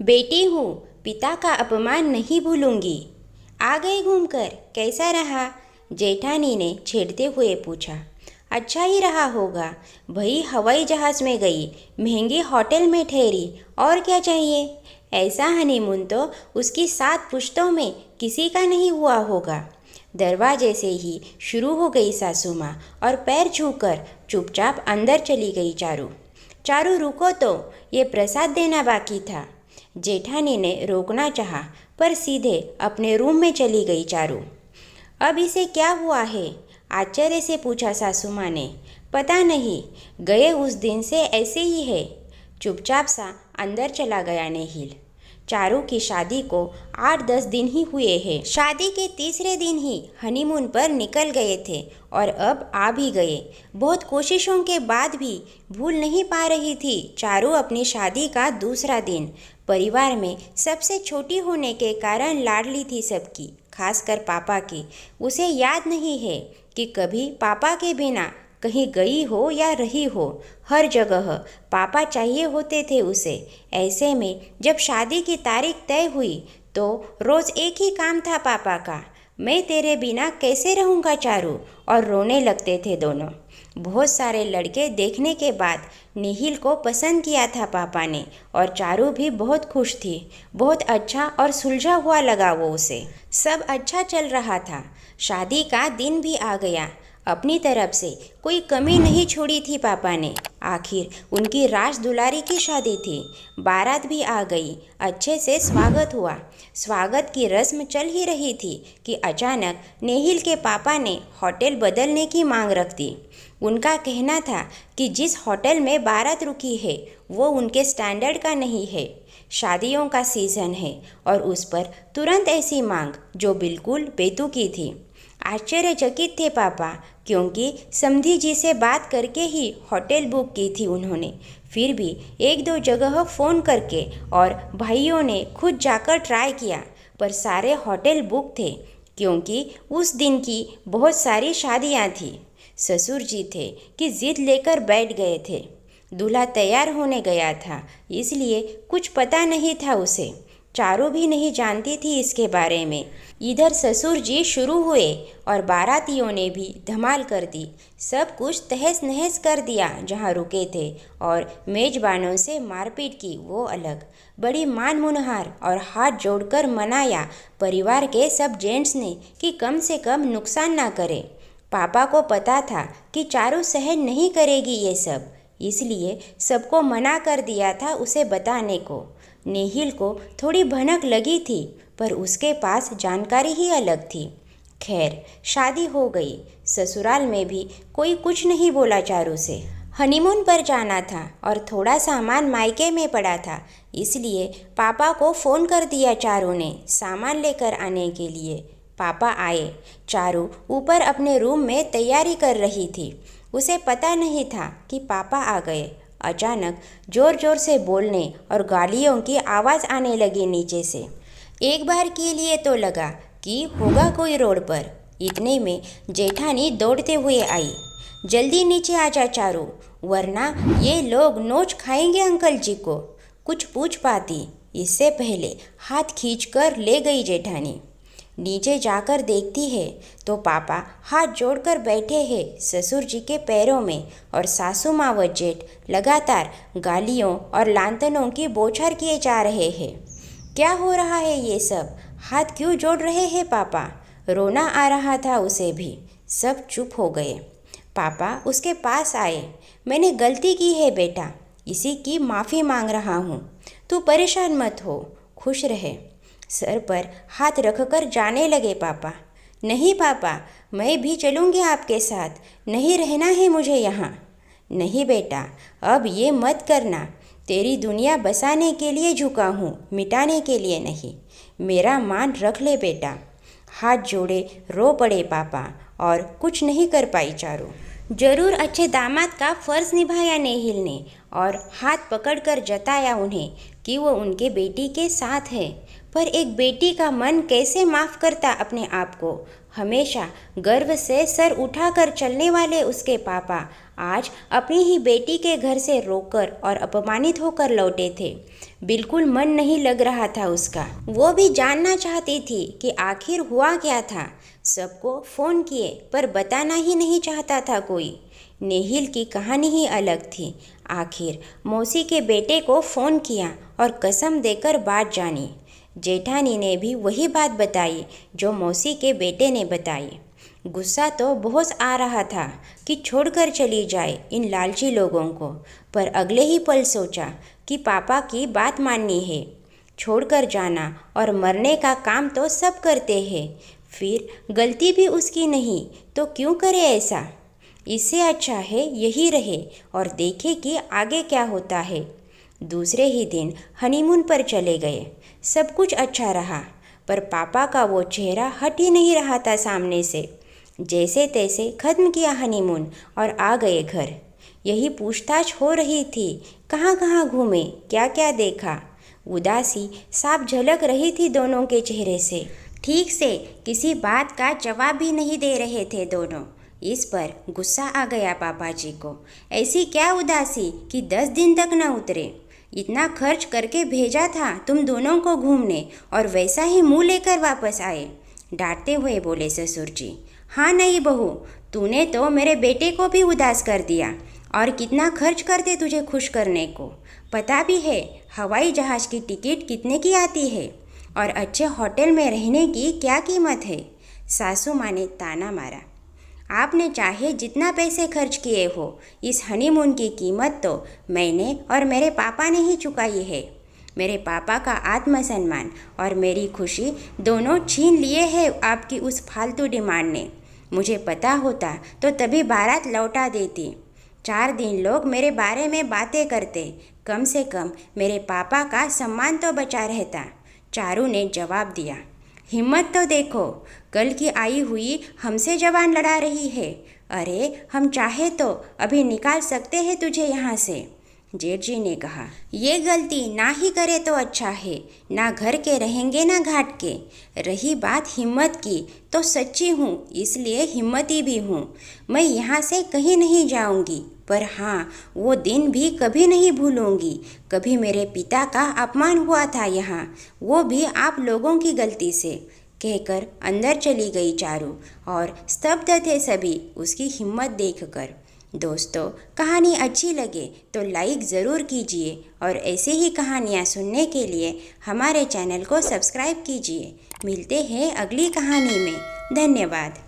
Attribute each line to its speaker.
Speaker 1: बेटी हूँ, पिता का अपमान नहीं भूलूंगी। आ गए घूमकर, कैसा रहा? जेठानी ने छेड़ते हुए पूछा। अच्छा ही रहा होगा, भई हवाई जहाज़ में गई, महंगे होटल में ठहरी, और क्या चाहिए? ऐसा हनीमून तो उसकी 7 पुश्तों में किसी का नहीं हुआ होगा। दरवाजे से ही शुरू हो गई सासू माँ और पैर छूकर चुपचाप अंदर चली गई चारू। चारू रुको तो, ये प्रसाद देना बाकी था। जेठानी ने रोकना चाहा, पर सीधे अपने रूम में चली गई चारू। अब इसे क्या हुआ है? आश्चर्य से पूछा सासू माँ ने। पता नहीं, गए उस दिन से ऐसे ही है। चुपचाप सा अंदर चला गया नेहिल। चारू की शादी को 8-10 दिन ही हुए हैं। शादी के तीसरे दिन ही हनीमून पर निकल गए थे और अब आ भी गए। बहुत कोशिशों के बाद भी भूल नहीं पा रही थी चारू अपनी शादी का दूसरा दिन। परिवार में सबसे छोटी होने के कारण लाडली थी सबकी, खासकर पापा की। उसे याद नहीं है कि कभी पापा के बिना कहीं गई हो या रही हो। हर जगह पापा चाहिए होते थे उसे। ऐसे में जब शादी की तारीख तय हुई तो रोज़ एक ही काम था पापा का, मैं तेरे बिना कैसे रहूँगा चारू, और रोने लगते थे दोनों। बहुत सारे लड़के देखने के बाद नेहिल को पसंद किया था पापा ने, और चारू भी बहुत खुश थी। बहुत अच्छा और सुलझा हुआ लगा वो उसे। सब अच्छा चल रहा था। शादी का दिन भी आ गया। अपनी तरफ से कोई कमी नहीं छोड़ी थी पापा ने। आखिर उनकी राज दुलारी की शादी थी। बारात भी आ गई, अच्छे से स्वागत हुआ। स्वागत की रस्म चल ही रही थी कि अचानक नेहिल के पापा ने होटल बदलने की मांग रख दी। उनका कहना था कि जिस होटल में बारात रुकी है वो उनके स्टैंडर्ड का नहीं है। शादियों का सीज़न है और उस पर तुरंत ऐसी मांग, जो बिल्कुल बेतुकी थी। आश्चर्यचकित थे पापा, क्योंकि समधी जी से बात करके ही होटल बुक की थी उन्होंने। फिर भी 1-2 जगह फ़ोन करके और भाइयों ने खुद जाकर ट्राई किया, पर सारे होटल बुक थे, क्योंकि उस दिन की बहुत सारी शादियां थी। ससुर जी थे कि जिद लेकर बैठ गए थे। दूल्हा तैयार होने गया था, इसलिए कुछ पता नहीं था उसे। चारू भी नहीं जानती थी इसके बारे में। इधर ससुर जी शुरू हुए और बारातियों ने भी धमाल कर दी। सब कुछ तहस नहस कर दिया जहाँ रुके थे, और मेजबानों से मारपीट की वो अलग। बड़ी मान मुनहार और हाथ जोड़कर मनाया परिवार के सब जेंट्स ने कि कम से कम नुकसान ना करे। पापा को पता था कि चारू सहन नहीं करेगी ये सब, इसलिए सबको मना कर दिया था उसे बताने को। नेहिल को थोड़ी भनक लगी थी, पर उसके पास जानकारी ही अलग थी। खैर, शादी हो गई। ससुराल में भी कोई कुछ नहीं बोला चारू से। हनीमून पर जाना था और थोड़ा सामान मायके में पड़ा था, इसलिए पापा को फ़ोन कर दिया चारू ने सामान लेकर आने के लिए। पापा आए। चारू ऊपर अपने रूम में तैयारी कर रही थी। उसे पता नहीं था कि पापा आ गए। अचानक ज़ोर ज़ोर से बोलने और गालियों की आवाज़ आने लगी नीचे से। एक बार के लिए तो लगा कि होगा कोई रोड पर। इतने में जेठानी दौड़ते हुए आई। जल्दी नीचे आ जा चारू, वरना ये लोग नोच खाएंगे अंकल जी को। कुछ पूछ पाती इससे पहले हाथ खींचकर ले गई जेठानी। नीचे जाकर देखती है तो पापा हाथ जोड़कर बैठे हैं ससुर जी के पैरों में, और सासू माँ व जेठ लगातार गालियों और लांतनों की बौछार किए जा रहे हैं। क्या हो रहा है ये सब? हाथ क्यों जोड़ रहे हैं पापा? रोना आ रहा था उसे भी। सब चुप हो गए। पापा उसके पास आए। मैंने गलती की है बेटा, इसी की माफ़ी मांग रहा हूँ। तू परेशान मत हो, खुश रहे। सर पर हाथ रखकर जाने लगे पापा। नहीं पापा, मैं भी चलूँगी आपके साथ, नहीं रहना है मुझे यहाँ। नहीं बेटा, अब ये मत करना। तेरी दुनिया बसाने के लिए झुका हूँ, मिटाने के लिए नहीं। मेरा मान रख ले बेटा। हाथ जोड़े रो पड़े पापा, और कुछ नहीं कर पाई चारू। जरूर अच्छे दामाद का फ़र्ज़ निभाया नेहिल ने, और हाथ पकड़कर जताया उन्हें कि वो उनके बेटी के साथ है। पर एक बेटी का मन कैसे माफ़ करता अपने आप को? हमेशा गर्व से सर उठाकर चलने वाले उसके पापा आज अपनी ही बेटी के घर से रोकर और अपमानित होकर लौटे थे। बिल्कुल मन नहीं लग रहा था उसका। वो भी जानना चाहती थी कि आखिर हुआ क्या था। सबको फ़ोन किए पर बताना ही नहीं चाहता था कोई। नेहिल की कहानी ही अलग थी। आखिर मौसी के बेटे को फ़ोन किया और कसम देकर बात जानी। जेठानी ने भी वही बात बताई जो मौसी के बेटे ने बताई। गुस्सा तो बहुत आ रहा था कि छोड़कर चली जाए इन लालची लोगों को, पर अगले ही पल सोचा कि पापा की बात माननी है। छोड़कर जाना और मरने का काम तो सब करते हैं, फिर गलती भी उसकी नहीं तो क्यों करे ऐसा। इससे अच्छा है यही रहे और देखे कि आगे क्या होता है। दूसरे ही दिन हनीमून पर चले गए। सब कुछ अच्छा रहा, पर पापा का वो चेहरा हट ही नहीं रहा था सामने से। जैसे तैसे ख़त्म किया हनीमून और आ गए घर। यही पूछताछ हो रही थी, कहाँ कहाँ घूमे, क्या क्या देखा। उदासी साफ झलक रही थी दोनों के चेहरे से। ठीक से किसी बात का जवाब भी नहीं दे रहे थे दोनों। इस पर गुस्सा आ गया पापा जी को। ऐसी क्या उदासी कि 10 दिन तक न उतरे। इतना खर्च करके भेजा था तुम दोनों को घूमने और वैसा ही मुंह लेकर वापस आए। डांटते हुए बोले ससुर जी। हाँ नहीं बहू, तूने तो मेरे बेटे को भी उदास कर दिया। और कितना खर्च करते तुझे खुश करने को। पता भी है हवाई जहाज़ की टिकट कितने की आती है और अच्छे होटल में रहने की क्या कीमत है। सासू माँ ने ताना मारा। आपने चाहे जितना पैसे खर्च किए हो, इस हनीमून की कीमत तो मैंने और मेरे पापा ने ही चुकाई है। मेरे पापा का आत्मसम्मान और मेरी खुशी दोनों छीन लिए हैं आपकी उस फालतू डिमांड ने। मुझे पता होता तो तभी बारात लौटा देती। 4 दिन लोग मेरे बारे में बातें करते, कम से कम मेरे पापा का सम्मान तो बचा रहता। चारू ने जवाब दिया। हिम्मत तो देखो, कल की आई हुई हमसे जवान लड़ा रही है। अरे हम चाहे तो अभी निकाल सकते हैं तुझे यहाँ से। जेठ जी ने कहा। ये गलती ना ही करे तो अच्छा है, ना घर के रहेंगे ना घाट के। रही बात हिम्मत की तो सच्ची हूँ, इसलिए हिम्मती भी हूँ। मैं यहाँ से कहीं नहीं जाऊँगी, पर हाँ वो दिन भी कभी नहीं भूलूँगी। कभी मेरे पिता का अपमान हुआ था यहाँ, वो भी आप लोगों की गलती से, कहकर अंदर चली गई चारू। और स्तब्ध थे सभी उसकी हिम्मत देखकर। दोस्तों, कहानी अच्छी लगे तो लाइक ज़रूर कीजिए और ऐसे ही कहानियाँ सुनने के लिए हमारे चैनल को सब्सक्राइब कीजिए। मिलते हैं अगली कहानी में। धन्यवाद।